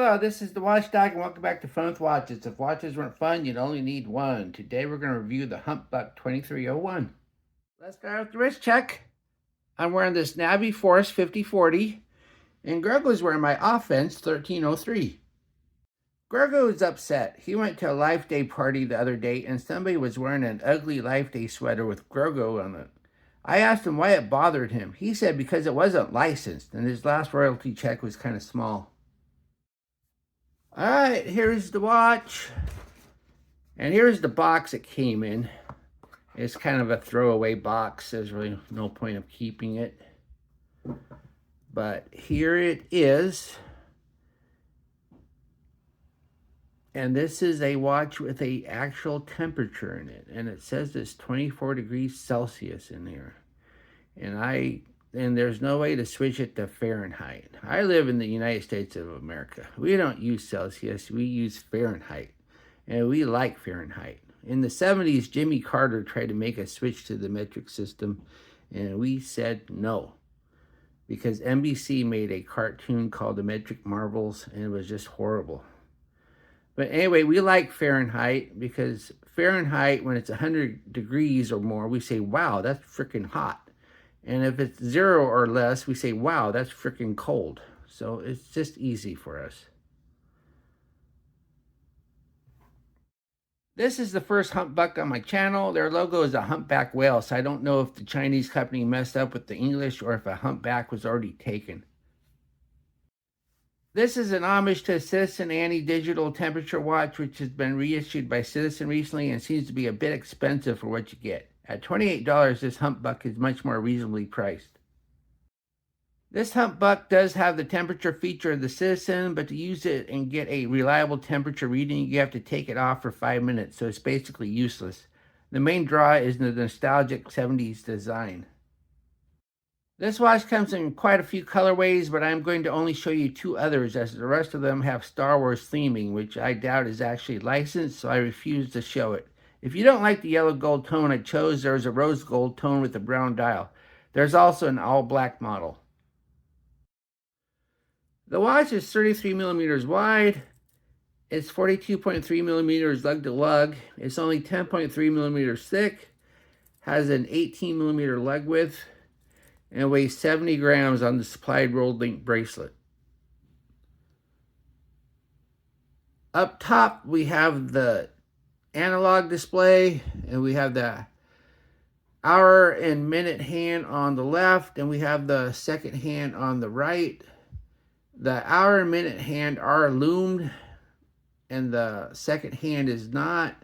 Hello, this is the Watchdog, and welcome back to Fun with Watches. If watches weren't fun, you'd only need one. Today we're going to review the Humpbuck 2301. Let's start with the wrist check. I'm wearing this Navy Force 5040, and Grego's wearing my Offense 1303. Grego is upset. He went to a Life Day party the other day, and somebody was wearing an ugly Life Day sweater with Grego on it. I asked him why it bothered him. He said because it wasn't licensed, and his last royalty check was kind of small. All right, here's the watch. And here's the box it came in. It's kind of a throwaway box. There's really no point of keeping it. But here it is. And this is a watch with an actual temperature in it. And it says it's 24 degrees Celsius in here. And there's no way to switch it to Fahrenheit. I live in the United States of America. We don't use Celsius, we use Fahrenheit. And we like Fahrenheit. In the 70s, Jimmy Carter tried to make a switch to the metric system, and we said no. Because NBC made a cartoon called The Metric Marvels, and it was just horrible. But anyway, we like Fahrenheit because Fahrenheit, when it's 100 degrees or more, we say, wow, that's freaking hot. And if it's 0 or less, we say, wow, that's freaking cold. So it's just easy for us. This is the first Humpbuck on my channel. Their logo is a humpback whale, so I don't know if the Chinese company messed up with the English or if a humpback was already taken. This is an homage to Citizen Annie digital temperature watch, which has been reissued by Citizen recently and seems to be a bit expensive for what you get. At $28, this Humpbuck is much more reasonably priced. This Humpbuck does have the temperature feature of the Citizen, but to use it and get a reliable temperature reading, you have to take it off for 5 minutes, so it's basically useless. The main draw is the nostalgic 70s design. This watch comes in quite a few colorways, but I'm going to only show you 2 others, as the rest of them have Star Wars theming, which I doubt is actually licensed, so I refuse to show it. If you don't like the yellow gold tone I chose, there's a rose gold tone with a brown dial. There's also an all black model. The watch is 33 millimeters wide. It's 42.3 millimeters lug to lug. It's only 10.3 millimeters thick. Has an 18 millimeter lug width. And weighs 70 grams on the supplied rolled link bracelet. Up top, we have the analog display, and we have the hour and minute hand on the left, and we have the second hand on the right. The hour and minute hand are loomed, and the second hand is not.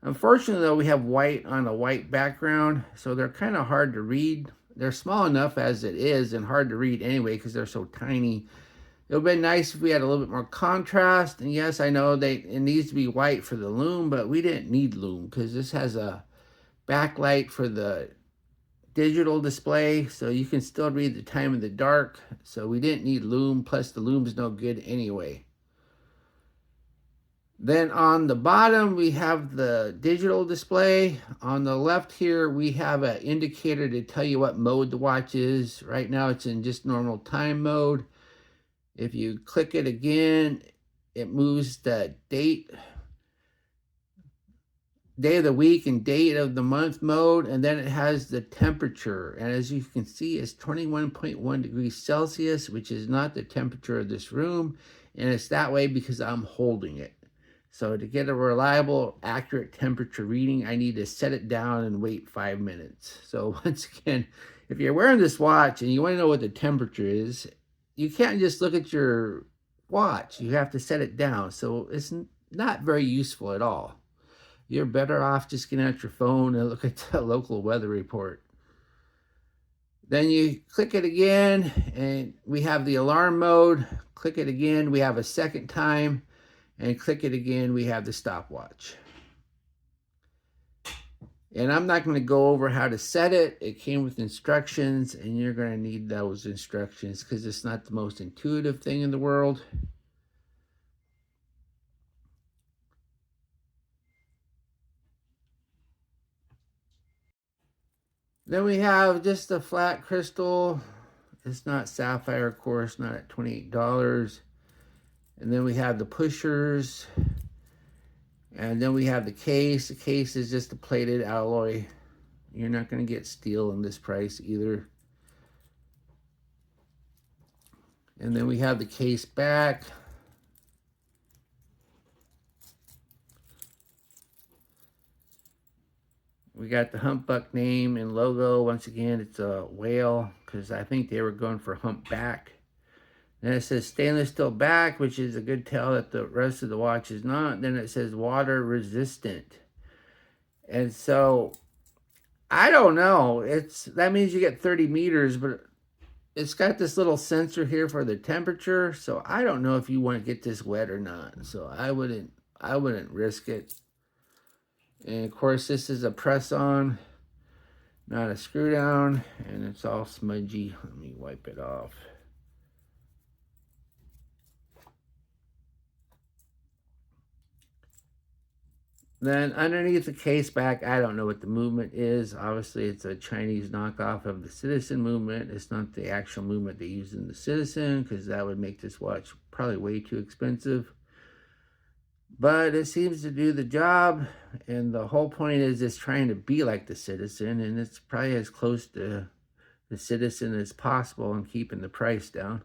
Unfortunately, though, we have white on a white background, so they're kind of hard to read. They're small enough as it is and hard to read anyway because they're so tiny. It would have been nice if we had a little bit more contrast. And yes, I know it needs to be white for the Lume, but we didn't need Lume because this has a backlight for the digital display, so you can still read the time in the dark. So we didn't need Lume, plus the Lume's no good anyway. Then on the bottom, we have the digital display. On the left here, we have an indicator to tell you what mode the watch is. Right now, it's in just normal time mode. If you click it again, it moves the date of the week and date of the month mode, and then it has the temperature. And as you can see, it's 21.1 degrees Celsius, which is not the temperature of this room. And it's that way because I'm holding it. So to get a reliable, accurate temperature reading, I need to set it down and wait 5 minutes. So once again, if you're wearing this watch and you want to know what the temperature is, you can't just look at your watch. You have to set it down. So it's not very useful at all. You're better off just getting out your phone and look at the local weather report. Then you click it again, and we have the alarm mode. Click it again, we have a second time. And click it again, we have the stopwatch. And I'm not going to go over how to set it. It came with instructions, and you're going to need those instructions because it's not the most intuitive thing in the world. Then we have just a flat crystal. It's not sapphire, of course, not at $28. And then we have the pushers. And then we have the case. The case is just a plated alloy. You're not going to get steel in this price either. And then we have the case back. We got the Humpbuck name and logo. Once again, it's a whale because I think they were going for humpback. Then it says stainless steel back, which is a good tell that the rest of the watch is not. Then it says water resistant. And so, I don't know. That means you get 30 meters, but it's got this little sensor here for the temperature. So I don't know if you want to get this wet or not. So I wouldn't risk it. And of course, this is a press on, not a screw down, and it's all smudgy. Let me wipe it off. Then underneath the case back, I don't know what the movement is. Obviously, it's a Chinese knockoff of the Citizen movement. It's not the actual movement they use in the Citizen, because that would make this watch probably way too expensive. But it seems to do the job, and the whole point is it's trying to be like the Citizen, and it's probably as close to the Citizen as possible and keeping the price down.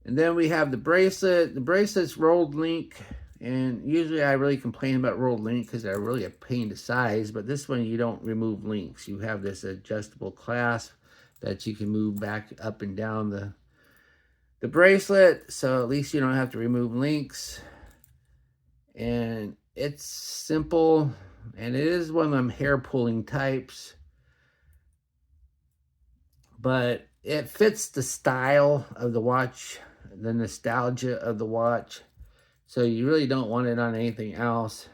And then we have the bracelet. The bracelet's rolled link, and usually I really complain about rolled link because they're really a pain to size, but this one you don't remove links. You have this adjustable clasp that you can move back up and down the bracelet, so at least you don't have to remove links. And it's simple, and it is one of them hair pulling types, but it fits the style of the watch, the nostalgia of the watch. So you really don't want it on anything else,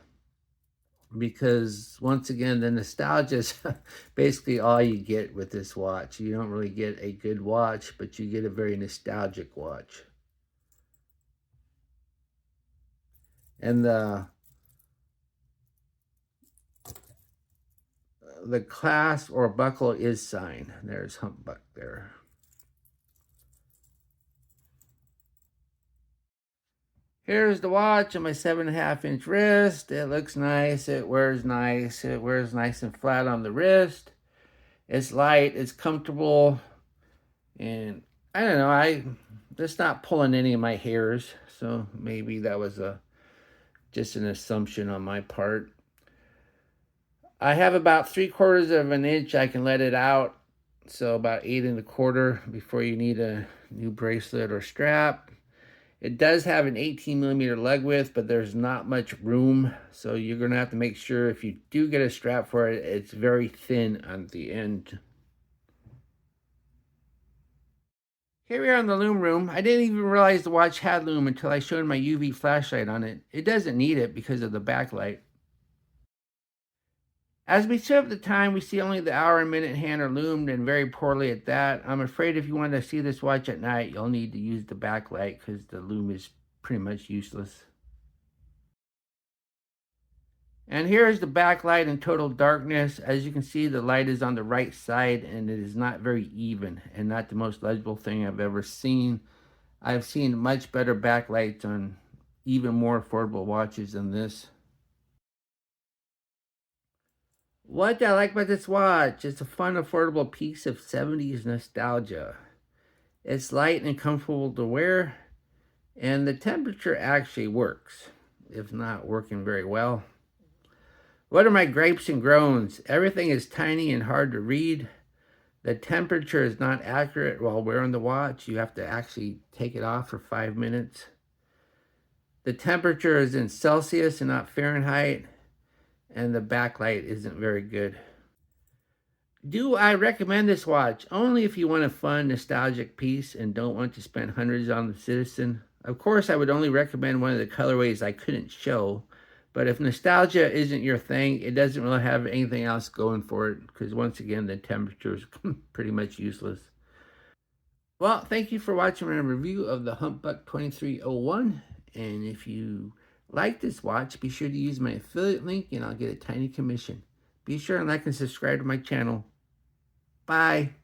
because once again, the nostalgia is basically all you get with this watch. You don't really get a good watch, but you get a very nostalgic watch. And the clasp or buckle is signed. There's Humpbuck there. Here's the watch on my 7.5-inch wrist. It looks nice. It wears nice. It wears nice and flat on the wrist. It's light. It's comfortable. And I don't know. It's not pulling any of my hairs. So maybe that was just an assumption on my part. I have about 3/4 of an inch. I can let it out. So about 8 1/4 before you need a new bracelet or strap. It does have an 18mm leg width, but there's not much room. So you're going to have to make sure if you do get a strap for it, it's very thin on the end. Here we are in the Lume room. I didn't even realize the watch had Lume until I showed my UV flashlight on it. It doesn't need it because of the backlight. As we set up the time, we see only the hour and minute hand are loomed, and very poorly at that. I'm afraid if you want to see this watch at night, you'll need to use the backlight because the Lume is pretty much useless. And here's the backlight in total darkness. As you can see, the light is on the right side, and it is not very even, and not the most legible thing I've ever seen. I've seen much better backlights on even more affordable watches than this. What I like about this watch, it's a fun, affordable piece of 70s nostalgia. It's light and comfortable to wear, and the temperature actually works, if not working very well. What are my gripes and groans? Everything is tiny and hard to read. The temperature is not accurate while wearing the watch. You have to actually take it off for 5 minutes. The temperature is in Celsius and not Fahrenheit. And the backlight isn't very good. Do I recommend this watch? Only if you want a fun, nostalgic piece and don't want to spend hundreds on the Citizen. Of course, I would only recommend one of the colorways I couldn't show. But if nostalgia isn't your thing, it doesn't really have anything else going for it. Because once again, the temperature is pretty much useless. Well, thank you for watching my review of the Humpbuck 2301. And if you like this watch, be sure to use my affiliate link and I'll get a tiny commission. Be sure and like and subscribe to my channel. Bye.